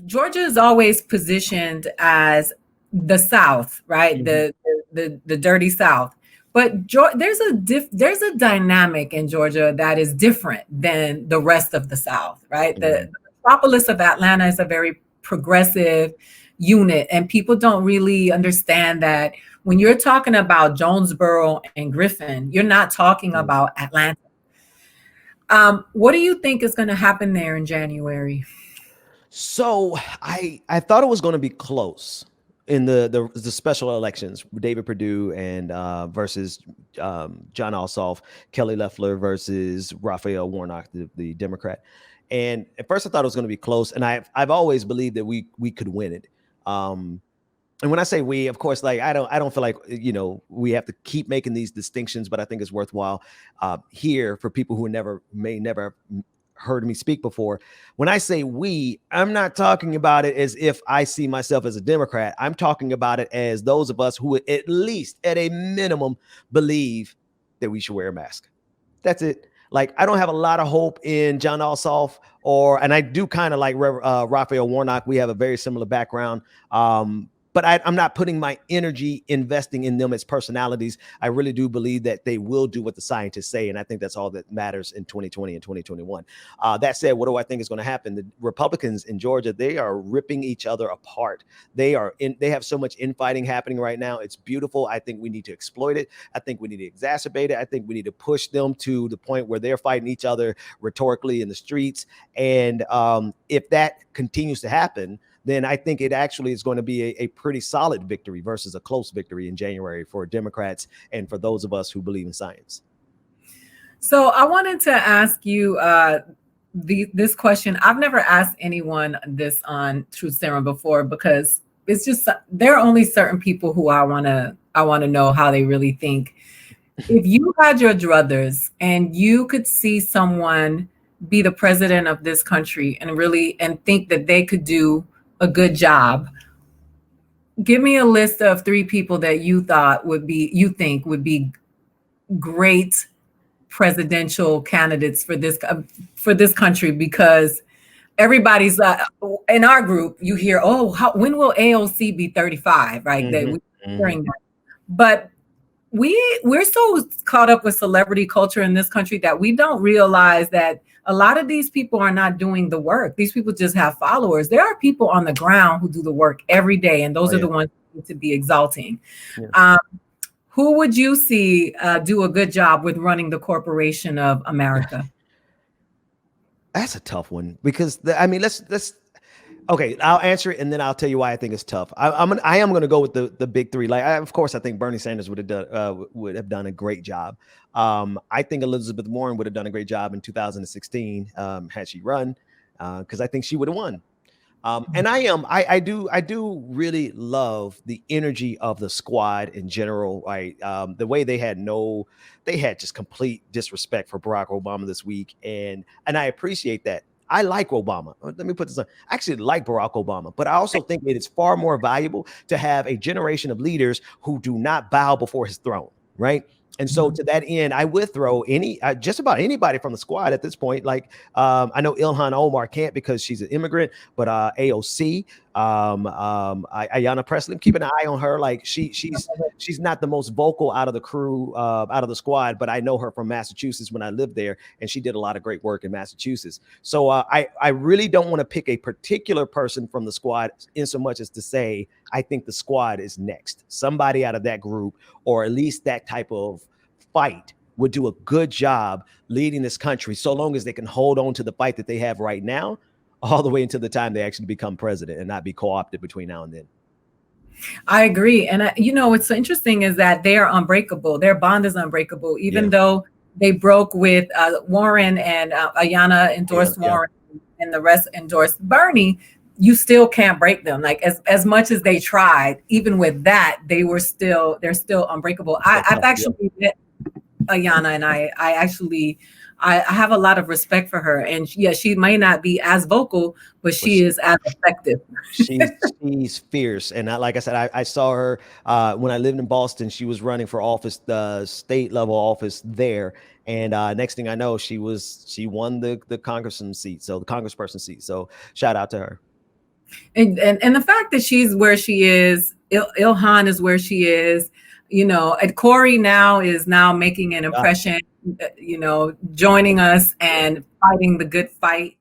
Georgia is always positioned as the South, right? Mhm. The dirty South. But there's a dynamic in Georgia that is different than the rest of the South, right? Mhm. The metropolis of Atlanta is a very progressive unit, and people don't really understand that when you're talking about Jonesboro and Griffin, you're not talking Mhm. about Atlanta. What do you think is going to happen there in January? So I thought it was going to be close in the special elections. David Perdue and versus John Ossoff, Kelly Loeffler versus Raphael Warnock, the Democrat. And at first I thought it was going to be close, and I've always believed that we could win it. Um, and when I say we, of course, like I don't feel like we have to keep making these distinctions, but I think it's worthwhile here for people who may never heard me speak before. When I say we, I'm not talking about it as if I see myself as a Democrat. I'm talking about it as those of us who, at least at a minimum, believe that we should wear a mask. That's it. Like, I don't have a lot of hope in John Ossoff, and I do kind of like Raphael Warnock. We have a very similar background. But I'm not putting my energy investing in them as personalities. I really do believe that they will do what the scientists say, and I think that's all that matters in 2020 and 2021. That said, what do I think is going to happen? The Republicans in Georgia, they are ripping each other apart. They have so much infighting happening right now. It's beautiful. I think we need to exploit it. I think we need to exacerbate it. I think we need to push them to the point where they're fighting each other rhetorically in the streets. And if that continues to happen, then I think it actually is going to be a pretty solid victory versus a close victory in January for Democrats and for those of us who believe in science. So I wanted to ask you this question. I've never asked anyone this on Truth Serum before because it's just there are only certain people who I want to know how they really think. If you had your druthers and you could see someone be the president of this country and think that they could do a good job, give me a list of three people that you think would be great presidential candidates for this country, because everybody's in our group. You hear, oh, when will AOC be 35? Right, that Hmm. we're Hmm. hearing that, but we're so caught up with celebrity culture in this country that we don't realize that a lot of these people are not doing the work. These people just have followers. There are people on the ground who do the work every day, and Oh those are yeah, the ones who need to be exalting. yeah. Um, who would you see do a good job with running the corporation of America? That's a tough one because I mean, let's okay. I'll answer it and then I'll tell you why I think it's tough. I am gonna go with the big three. Like, of course, I think Bernie Sanders would have done a great job. I think Elizabeth Warren would have done a great job in 2016 had she run, because I think she would have won. And I do really love the energy of the squad in general. Right, the way they had just complete disrespect for Barack Obama this week, and I appreciate that. I like Obama. Let me put this on. I actually like Barack Obama, but I also think it is far more valuable to have a generation of leaders who do not bow before his throne, right? And so, to that end, I would throw just about anybody from the squad at this point. Like, I know Ilhan Omar can't because she's an immigrant, but AOC, Ayanna Pressley, keep an eye on her. Like, she's not the most vocal out of the crew, out of the squad, but I know her from Massachusetts when I lived there, and she did a lot of great work in Massachusetts. So I really don't want to pick a particular person from the squad in so much as to say I think the squad is next. Somebody out of that group, or at least that type of fight, would do a good job leading this country, so long as they can hold on to the fight that they have right now, all the way until the time they actually become president and not be co-opted between now and then. I agree. And what's so interesting is that they are unbreakable. Their bond is unbreakable, even Yeah. though they broke with Warren and Ayanna Yeah. endorsed Yeah. Warren and the rest endorsed Bernie. You still can't break them. Like, as much as they tried, even with that, they're still unbreakable. So I've tough. Yeah. actually met Ayanna, and I have a lot of respect for her. And yeah, she may not be as vocal, but But she is as effective. she's fierce, and like I said, I saw her when I lived in Boston. She was running for office, the state level office there, and next thing I know, she won the congressman seat, so the congressperson seat. So shout out to her. And the fact that she's where she is, Ilhan is where she is, and Corey now is making an Yeah. impression, joining us and fighting the good fight.